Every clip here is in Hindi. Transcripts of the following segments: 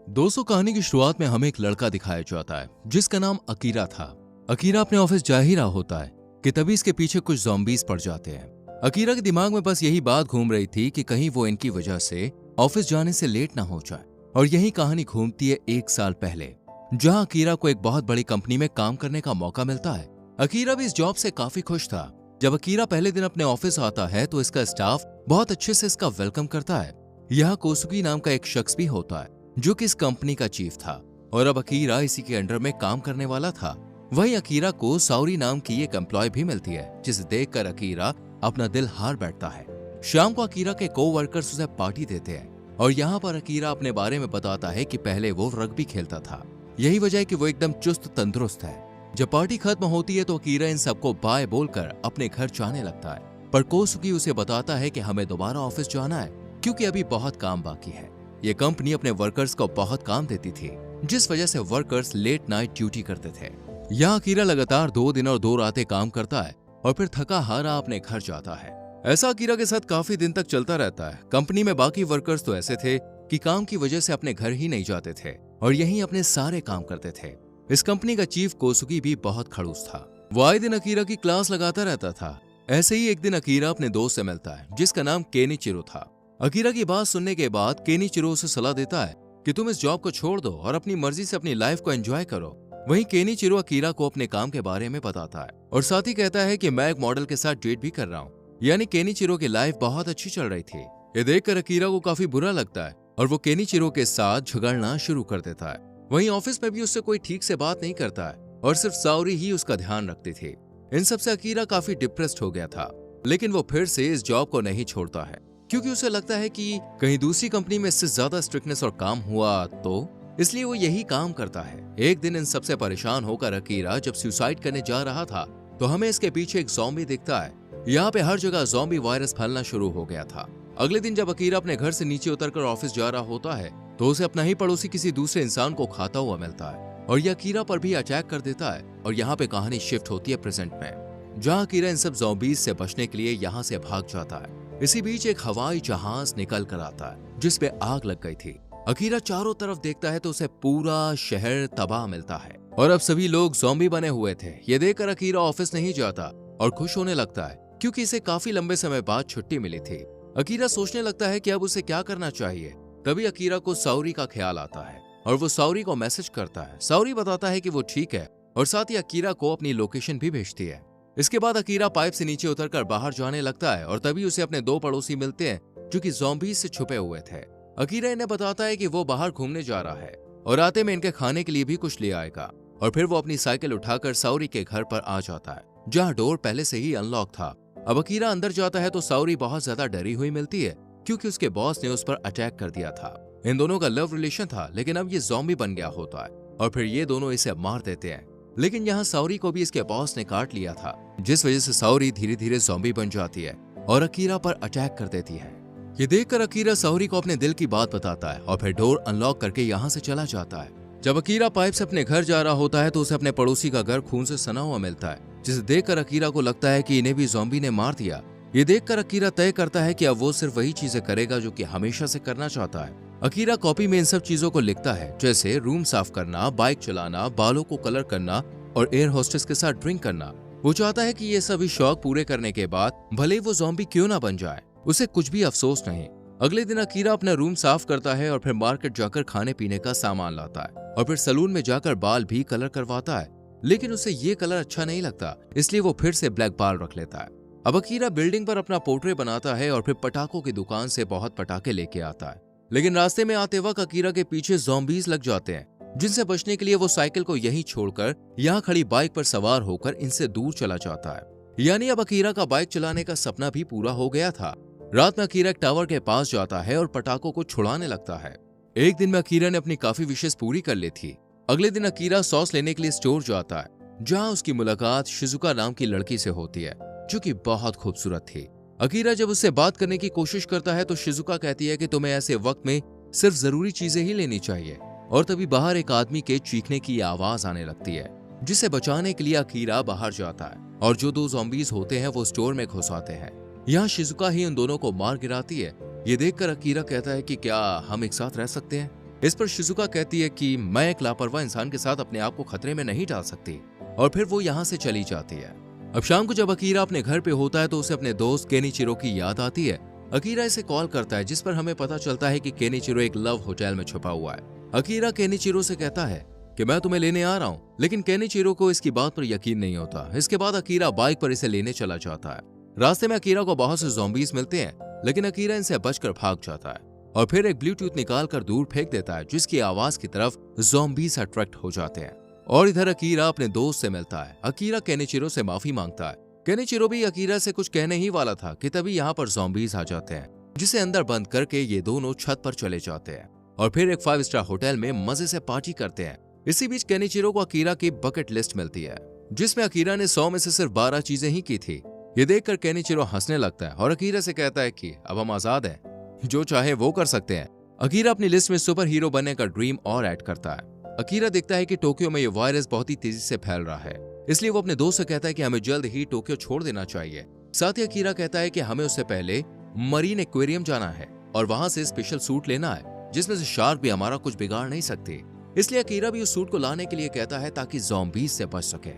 दोस्तों, कहानी की शुरुआत में हमें एक लड़का दिखाया जाता है जिसका नाम अकीरा था। अकीरा अपने ऑफिस जा ही रहा होता है कि तभी इसके पीछे कुछ ज़ॉम्बीज पड़ जाते हैं। अकीरा के दिमाग में बस यही बात घूम रही थी कि कहीं वो इनकी वजह से ऑफिस जाने से लेट ना हो जाए। और यही कहानी घूमती है 1 साल पहले, जहां अकीरा को एक बहुत बड़ी कंपनी में काम करने का मौका मिलता है। अकीरा भी इस जॉब से काफी खुश था। जब अकीरा पहले दिन अपने ऑफिस आता है तो इसका स्टाफ बहुत अच्छे से इसका वेलकम करता है। यहाँ कोसुकी नाम का एक शख्स भी होता है जो कि इस कंपनी का चीफ था और अब अकीरा इसी के अंडर में काम करने वाला था। वहीं अकीरा को साउरी नाम की एक एम्प्लॉय भी मिलती है जिसे देखकर अकीरा अपना दिल हार बैठता है। शाम को अकीरा के कोवर्कर्स उसे पार्टी देते हैं और यहाँ पर अकीरा अपने बारे में बताता है कि पहले वो रग्बी खेलता था। यही वजह है कि वो एकदम चुस्त तंदुरुस्त है। जब पार्टी खत्म होती है तो अकीरा इन सबको बाय बोलकर अपने घर जाने लगता है, पर कोसुकी उसे बताता है कि हमें दोबारा ऑफिस जाना है क्योंकि अभी बहुत काम बाकी है। ये कंपनी अपने वर्कर्स को बहुत काम देती थी, जिस वजह से वर्कर्स लेट नाइट ड्यूटी करते थे। यहाँ अकीरा लगातार 2 दिन और 2 रातें काम करता है और फिर थका हारा अपने घर जाता है। ऐसा अकीरा के साथ काफी दिन तक चलता रहता है। कंपनी में बाकी वर्कर्स तो ऐसे थे कि काम की वजह से अपने घर ही नहीं जाते थे और यहीं अपने सारे काम करते थे। इस कंपनी का चीफ कोसुकी भी बहुत खड़ूस था। वो आए दिन अकीरा की क्लास लगाता रहता था। ऐसे ही एक दिन अकीरा अपने दोस्त से मिलता है जिसका नाम केनिचिरो था। अकीरा की बात सुनने के बाद केनिचिरो उसे सलाह देता है कि तुम इस जॉब को छोड़ दो और अपनी मर्जी से अपनी लाइफ को एंजॉय करो। वहीं केनिचिरो अकीरा को अपने काम के बारे में बताता है और साथ ही कहता है कि मैं एक मॉडल के साथ डेट भी कर रहा हूँ। यानी केनिचिरो की लाइफ बहुत अच्छी चल रही थी। ये देखकर अकीरा को काफी बुरा लगता है और वो केनिचिरो के साथ झगड़ना शुरू कर देता है। वहीं ऑफिस में भी उससे कोई ठीक से बात नहीं करता है और सिर्फ साउरी ही उसका ध्यान रखती थी। इन सबसे अकीरा काफी डिप्रेस्ड हो गया था, लेकिन वो फिर से इस जॉब को नहीं छोड़ता है क्योंकि उसे लगता है कि कहीं दूसरी कंपनी में इससे ज्यादा स्ट्रिक्टनेस और काम हुआ तो, इसलिए वो यही काम करता है। एक दिन इन सबसे परेशान होकर अकीरा जब सुसाइड करने जा रहा था तो हमें इसके पीछे एक ज़ॉम्बी दिखता है। यहाँ पे हर जगह ज़ॉम्बी वायरस फैलना शुरू हो गया था। अगले दिन जब अकीरा अपने घर से नीचे उतरकर ऑफिस जा रहा होता है तो उसे अपना ही पड़ोसी किसी दूसरे इंसान को खाता हुआ मिलता है और यह अकीरा पर भी अटैक कर देता है। और यहाँ पे कहानी शिफ्ट होती है प्रेजेंट में, जहाँ अकीरा इन सब ज़ॉम्बीज से बचने के लिए यहाँ से भाग जाता है। इसी बीच एक हवाई जहाज निकल कर आता है जिसपे आग लग गई थी। अकीरा चारों तरफ देखता है तो उसे पूरा शहर तबाह मिलता है और अब सभी लोग ज़ॉम्बी बने हुए थे। ये देखकर अकीरा ऑफिस नहीं जाता और खुश होने लगता है क्योंकि इसे काफी लंबे समय बाद छुट्टी मिली थी। अकीरा सोचने लगता है कि अब उसे क्या करना चाहिए। तभी अकीरा को साउरी का ख्याल आता है और वो साउरी को मैसेज करता है। साउरी बताता है कि वो ठीक है और साथ ही अकीरा को अपनी लोकेशन भी भेजती है। इसके बाद अकीरा पाइप से नीचे उतरकर बाहर जाने लगता है और तभी उसे अपने 2 पड़ोसी मिलते हैं जो कि ज़ॉम्बीज से छुपे हुए थे। अकीरा इन्हें बताता है कि वो बाहर घूमने जा रहा है और राते में इनके खाने के लिए भी कुछ ले आएगा और फिर वो अपनी साइकिल उठाकर साउरी के घर पर आ जाता है जहाँ डोर पहले से ही अनलॉक था। अब अकीरा अंदर जाता है तो साउरी बहुत ज्यादा डरी हुई मिलती है क्योंकि उसके बॉस ने उस पर अटैक कर दिया था। इन दोनों का लव रिलेशन था, लेकिन अब ये ज़ॉम्बी बन गया होता है और फिर ये दोनों इसे मार देते हैं। लेकिन यहाँ साउरी को भी इसके बॉस ने काट लिया था, जिस वजह से साउरी धीरे धीरे ज़ॉम्बी बन जाती है और अकीरा पर अटैक कर देती है। ये देखकर अकीरा साउरी को अपने दिल की बात बताता है और फिर डोर अनलॉक करके यहाँ से चला जाता है। जब अकीरा पाइप से अपने घर जा रहा होता है तो उसे अपने पड़ोसी का घर खून से सना हुआ मिलता है, जिसे देखकर अकीरा को लगता है कि इन्हें भी ज़ॉम्बी ने मार दिया। ये देखकर अकीरा तय करता है कि अब वो सिर्फ वही चीजें करेगा जो कि हमेशा से करना चाहता है। अकीरा कॉपी में इन सब चीजों को लिखता है, जैसे रूम साफ करना, बाइक चलाना, बालों को कलर करना और एयर होस्टेस के साथ ड्रिंक करना। वो चाहता है कि ये सभी शौक पूरे करने के बाद भले वो ज़ॉम्बी क्यों ना बन जाए, उसे कुछ भी अफसोस नहीं। अगले दिन अकीरा अपना रूम साफ करता है और फिर मार्केट जाकर खाने पीने का सामान लाता है और फिर सलून में जाकर बाल भी कलर करवाता है। लेकिन उसे ये कलर अच्छा नहीं लगता, इसलिए वो फिर से ब्लैक बाल रख लेता है। अब अकीरा बिल्डिंग पर अपना पोर्ट्रेट बनाता है और फिर पटाखों की दुकान से बहुत पटाखे लेके आता है। लेकिन रास्ते में आते वक्त अकीरा के पीछे ज़ॉम्बीज लग जाते हैं, जिनसे बचने के लिए वो साइकिल को यहीं छोड़कर यहाँ खड़ी बाइक पर सवार होकर इनसे दूर चला जाता है। यानी अब अकीरा का बाइक चलाने का सपना भी पूरा हो गया था। रात में अकीरा एक टावर के पास जाता है और पटाखों को छुड़ाने लगता है। एक दिन में अकीरा ने अपनी काफी विशेष पूरी कर ली थी। अगले दिन अकीरा सॉस लेने के लिए स्टोर जाता है, जहाँ उसकी मुलाकात शिजुका नाम की लड़की से होती है जो कि बहुत खूबसूरत थी। अकीरा जब उससे बात करने की कोशिश करता है तो शिजुका कहती है कि तुम्हें ऐसे वक्त में सिर्फ जरूरी चीजें ही लेनी चाहिए। और तभी बाहर एक आदमी के चीखने की आवाज आने लगती है, जिसे बचाने के लिए अकीरा बाहर जाता है और जो 2 ज़ॉम्बीज होते हैं वो स्टोर में घुस आते हैं। यहाँ शिजुका ही उन दोनों को मार गिराती है। ये देखकर अकीरा कहता है कि क्या हम एक साथ रह सकते हैं। इस पर शिजुका कहती है कि मैं एक लापरवाह इंसान के साथ अपने आप को खतरे में नहीं डाल सकती, और फिर वो यहाँ से चली जाती है। अब शाम को जब अकीरा अपने घर पे होता है तो उसे अपने दोस्त केनिचिरो की याद आती है। अकीरा इसे कॉल करता है, जिस पर हमें पता चलता है कि केनिचिरो एक लव होटल में छुपा हुआ है। अकीरा केनिचिरो से कहता है कि मैं तुम्हें लेने आ रहा हूँ, लेकिन केनिचिरो को इसकी बात पर यकीन नहीं होता। इसके बाद अकीरा बाइक पर इसे लेने चला जाता है। रास्ते में अकीरा को बहुत से ज़ॉम्बीज मिलते हैं, लेकिन अकीरा इनसे बचकर भाग जाता है और फिर एक ब्लूटूथ निकाल कर दूर फेंक देता है, जिसकी आवाज की तरफ ज़ॉम्बीज अट्रैक्ट हो जाते हैं। और इधर अकीरा अपने दोस्त से मिलता है। अकीरा केनिचिरो से माफी मांगता है। केनिचिरो भी अकीरा से कुछ कहने ही वाला था कि तभी यहाँ पर ज़ॉम्बीज आ जाते हैं, जिसे अंदर बंद करके ये दोनों छत पर चले जाते हैं और फिर एक 5 स्टार होटल में मजे से पार्टी करते हैं। इसी बीच केनिचिरो को अकीरा की बकेट लिस्ट मिलती है, जिसमें अकीरा ने 100 में से सिर्फ 12 चीजें ही की थी। ये देखकर केनिचिरो हंसने लगता है और अकीरा से कहता है कि अब हम आजाद हैं, जो चाहे वो कर सकते हैं। अकीरा अपनी लिस्ट में सुपर हीरो बनने का ड्रीम और ऐड करता है। अकीरा देखता है कि टोक्यो में ये वायरस बहुत ही तेजी से फैल रहा है, इसलिए वो अपने दोस्त से कहता है कि हमें जल्द ही टोक्यो छोड़ देना चाहिए। साथ ही अकीरा कहता है कि हमें उससे पहले मरीन एक्वेरियम जाना है और वहां से स्पेशल सूट लेना है, जिसमें से शार्क भी हमारा कुछ बिगाड़ नहीं सकते। इसलिए अकीरा भी उस सूट को लाने के लिए कहता है ताकि ज़ॉम्बीज से बच सके।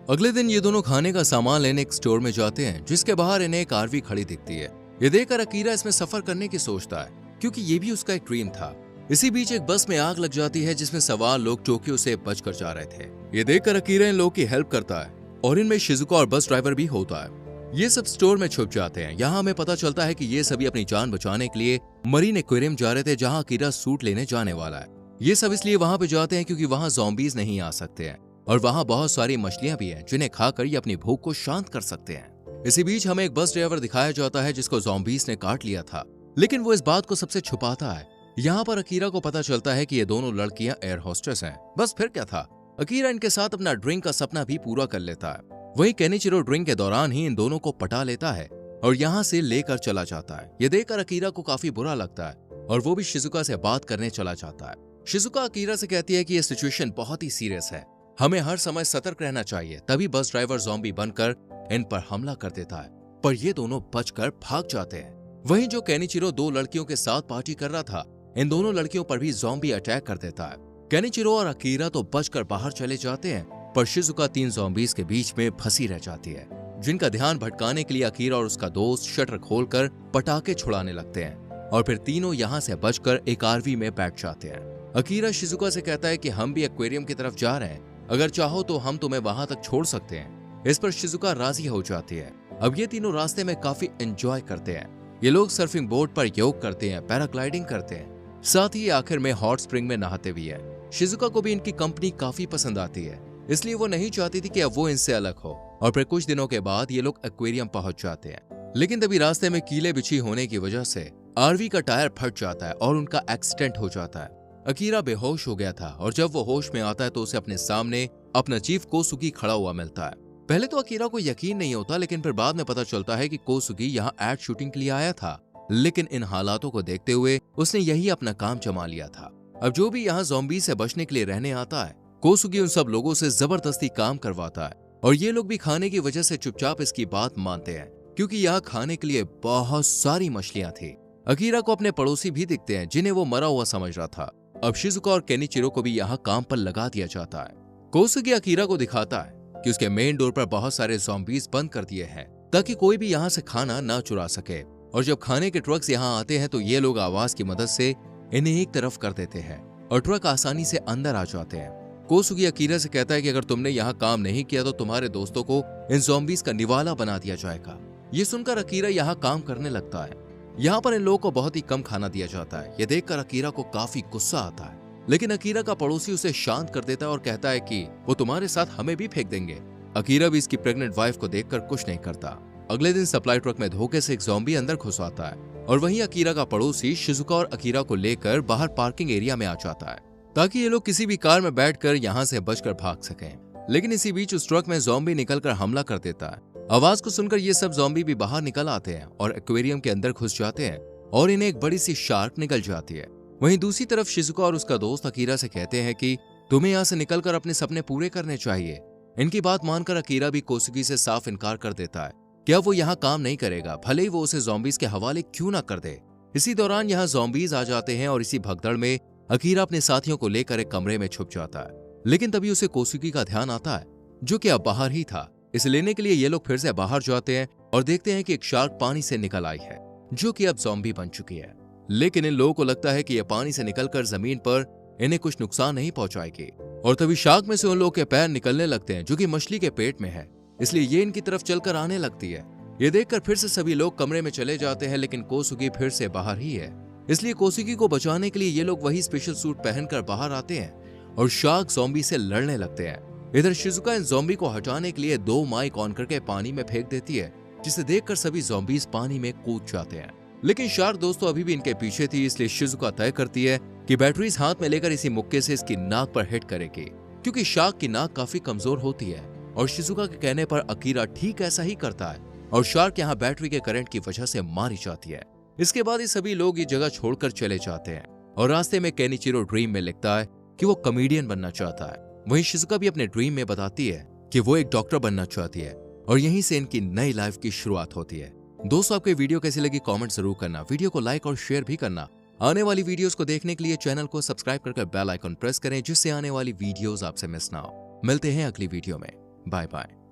अगले दिन ये दोनों खाने का सामान लेने एक स्टोर में जाते हैं, जिसके बाहर इन्हें एक आरवी खड़ी दिखती है। ये देखकर अकीरा इसमें सफर करने की सोचता है, क्योंकि ये भी उसका एक ड्रीम था। इसी बीच एक बस में आग लग जाती है, जिसमें सवार लोग टोक्यो से बचकर जा रहे थे। ये देखकर अकीरा इन लोगों की हेल्प करता है और इनमें शिजुका और बस ड्राइवर भी होता है। ये सब स्टोर में छुप जाते हैं। यहाँ हमें पता चलता है कि ये सभी अपनी जान बचाने के लिए मरीन एक्वेरियम जा रहे थे, जहाँ अकीरा सूट लेने जाने वाला है। ये सब इसलिए वहां पे जाते हैं क्योंकि वहां ज़ॉम्बीज नहीं आ सकते हैं और वहां बहुत सारी मछलियां भी हैं, जिन्हें खाकर ये अपनी भूख को शांत कर सकते हैं। इसी बीच हमें एक बस ड्राइवर दिखाया जाता है, जिसको ज़ॉम्बीज ने काट लिया था, लेकिन वो इस बात को सबसे छुपाता है। यहाँ पर अकीरा को पता चलता है कि ये दोनों लड़कियां एयर होस्टेस हैं। बस फिर क्या था, अकीरा इनके साथ अपना ड्रिंक का सपना भी पूरा कर लेता है। वहीं केनिचिरो ड्रिंक के दौरान ही इन दोनों को पटा लेता है और यहाँ से लेकर चला जाता है। ये देखकर अकीरा को काफी बुरा लगता है और वो भी शिजुका से बात करने चला जाता है। शिजुका अकीरा से कहती है कि यह सिचुएशन बहुत ही सीरियस है, हमें हर समय सतर्क रहना चाहिए। तभी बस ड्राइवर ज़ॉम्बी बनकर इन पर हमला कर देता है, पर ये दोनों बचकर भाग जाते हैं। वहीं जो केनिचिरो 2 लड़कियों के साथ पार्टी कर रहा था, इन दोनों लड़कियों पर भी ज़ॉम्बी अटैक कर देता है। केनिचिरो और अकीरा तो बचकर बाहर चले जाते हैं, पर शिजुका 3 ज़ॉम्बीज के बीच में फंसी रह जाती है, जिनका ध्यान भटकाने के लिए अकीरा और उसका दोस्त शटर खोलकर पटाखे छुड़ाने लगते हैं और फिर तीनों यहाँ से बचकर एक आरवी में बैठ जाते हैं। अकीरा शिजुका से कहता है कि हम भी एक्वेरियम की तरफ जा रहे हैं, अगर चाहो तो हम तुम्हें वहां तक छोड़ सकते हैं। इस पर शिजुका राजी हो जाती है। अब ये तीनों रास्ते में काफी एंजॉय करते हैं। ये लोग सर्फिंग बोर्ड पर योग करते हैं, पैराग्लाइडिंग करते हैं, साथ ही आखिर में हॉट स्प्रिंग में नहाते भी हैं। शिजुका को भी इनकी कंपनी काफी पसंद आती है, इसलिए वो नहीं चाहती थी कि अब वो इनसे अलग हो। और फिर कुछ दिनों के बाद ये लोग एक्वेरियम पहुंच जाते हैं, लेकिन तभी रास्ते में कीले बिछी होने की वजह से आरवी का टायर फट जाता है और उनका एक्सीडेंट हो जाता है। अकीरा बेहोश हो गया था और जब वो होश में आता है तो उसे अपने सामने अपना चीफ कोसुगी खड़ा हुआ मिलता है। पहले तो अकीरा को यकीन नहीं होता, लेकिन फिर बाद में पता चलता है कि कोसुगी यहाँ एड शूटिंग के लिए आया था, लेकिन इन हालातों को देखते हुए उसने यही अपना काम जमा लिया था। अब जो भी यहाँ ज़ॉम्बी से बचने के लिए रहने आता है, कोसुगी उन सब लोगों से जबरदस्ती काम करवाता है और ये लोग भी खाने की वजह से चुपचाप इसकी बात मानते हैं, क्योंकि यहाँ खाने के लिए बहुत सारी मछलियां थी। अकीरा को अपने पड़ोसी भी दिखते हैं, जिन्हें वो मरा हुआ समझ रहा था। अब शिजुका और केनिचिरो को भी यहाँ काम पर लगा दिया जाता है। कोसुगी अकीरा को दिखाता है कि उसके मेन डोर पर बहुत सारे ज़ॉम्बीज बंद कर दिए हैं, ताकि कोई भी यहाँ से खाना ना चुरा सके। और जब खाने के ट्रक्स यहाँ आते हैं तो ये लोग आवाज की मदद से इन्हें एक तरफ कर देते हैं और ट्रक आसानी से अंदर आ जाते हैं। कोसुगी अकीरा से कहता है कि अगर तुमने यहाँ काम नहीं किया तो तुम्हारे दोस्तों को इन ज़ॉम्बीज का निवाला बना दिया जाएगा। ये सुनकर अकीरा यहाँ काम करने लगता है। यहाँ पर इन लोगों को बहुत ही कम खाना दिया जाता है। ये देखकर अकीरा को काफी गुस्सा आता है, लेकिन अकीरा का पड़ोसी उसे शांत कर देता है और कहता है कि वो तुम्हारे साथ हमें भी फेंक देंगे। अकीरा भी इसकी प्रेग्नेंट वाइफ को देखकर कुछ नहीं करता। अगले दिन सप्लाई ट्रक में धोखे से एक ज़ॉम्बी अंदर घुस आता है और वहीं अकीरा का पड़ोसी शिजुका और अकीरा को लेकर बाहर पार्किंग एरिया में आ जाता है, ताकि ये लोग किसी भी कार में बैठकर यहाँ से बचकर भाग सकें। लेकिन इसी बीच उस ट्रक में ज़ॉम्बी निकलकर हमला कर देता है। आवाज को सुनकर ये सब ज़ॉम्बी भी बाहर निकल आते हैं और एक्वेरियम के अंदर घुस जाते हैं और इन्हें एक बड़ी सी शार्क निकल जाती है। वहीं दूसरी तरफ शिजुका और उसका दोस्त अकीरा से कहते हैं कि तुम्हें यहाँ से निकलकर अपने सपने पूरे करने चाहिए। इनकी बात मानकर अकीरा भी कोसुगी से साफ इनकार कर देता है कि अब वो यहाँ काम नहीं करेगा, भले ही वो उसे ज़ॉम्बीज के हवाले क्यों ना कर दे। इसी दौरान यहाँ ज़ॉम्बीज आ जाते हैं और इसी भगदड़ में अकीरा अपने साथियों को लेकर एक कमरे में छुप जाता है, लेकिन तभी उसे कोसुकी का ध्यान आता है, जो कि अब बाहर ही था। इसे लेने के लिए ये लोग फिर से बाहर जाते हैं और देखते हैं कि एक शार्क पानी से निकल आई है, जो कि अब ज़ॉम्बी बन चुकी है। लेकिन इन लोगों को लगता है कि यह पानी से निकलकर जमीन पर इन्हें कुछ नुकसान नहीं पहुंचाएगी। और तभी शार्क में से उन लोगों के पैर निकलने लगते हैं, जो कि मछली के पेट में है, इसलिए ये इनकी तरफ चलकर आने लगती है। ये देखकर फिर से सभी लोग कमरे में चले जाते हैं, लेकिन कोसुकी फिर से बाहर ही है। इसलिए कोसुकी को बचाने के लिए ये लोग वही स्पेशल सूट पहनकर बाहर आते हैं और शार्क ज़ॉम्बी से लड़ने लगते हैं। इधर शिजुका इन ज़ॉम्बी को हटाने के लिए 2 माइक ऑन करके पानी में फेंक देती है, जिसे देखकर सभी ज़ॉम्बीज पानी में कूद जाते हैं। लेकिन शार्क दोस्तों अभी भी इनके पीछे थी, इसलिए शिजुका तय करती है कि बैटरीज हाथ में लेकर इसी मुक्के से इसकी नाक पर हिट करेगी, क्योंकि शार्क की नाक काफी कमजोर होती है। और शिजुका के कहने पर अकीरा ठीक ऐसा ही करता है और शार्क यहाँ बैटरी के करंट की वजह से मारी जाती है। इसके बाद ये सभी लोग ये जगह छोड़कर चले जाते हैं और रास्ते में केनिचिरो ड्रीम में लिखता है कि वो कॉमेडियन बनना चाहता है। वहीं शिजुका भी अपने ड्रीम में बताती है कि वो एक डॉक्टर बनना चाहती है और यहीं से इनकी नई लाइफ की शुरुआत होती है। दोस्तों, आपको वीडियो कैसी लगी कमेंट जरूर करना, वीडियो को लाइक और शेयर भी करना। आने वाली वीडियोस को देखने के लिए चैनल को सब्सक्राइब करके बेल आइकन प्रेस करें, जिससे आने वाली वीडियोस आपसे मिस ना हो। मिलते हैं अगली वीडियो में। Bye bye.